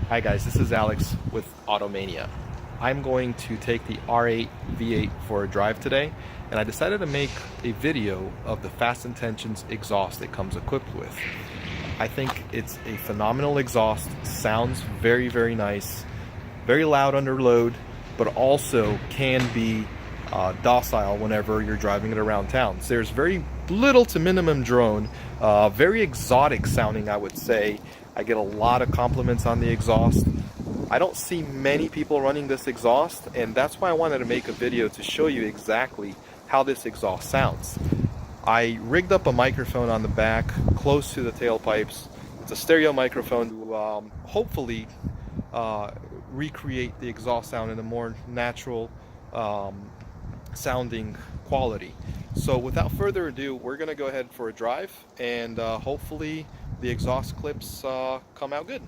Hi guys, this is Alex with Automania. I'm going to take the R8 V8 for a drive today, and I decided to make a video of the Fast Intentions exhaust it comes equipped with. I think it's a phenomenal exhaust, sounds very nice, very loud under load, but also can be docile whenever you're driving it around town. So there's very little to minimum drone, very exotic sounding, I would say. I get a lot of compliments on the exhaust. I don't see many people running this exhaust, and that's why I wanted to make a video to show you exactly how this exhaust sounds. I rigged up a microphone on the back close to the tailpipes. It's a stereo microphone to hopefully recreate the exhaust sound in a more natural sounding quality. So without further ado, we're gonna go ahead for a drive, and hopefully the exhaust clips come out good.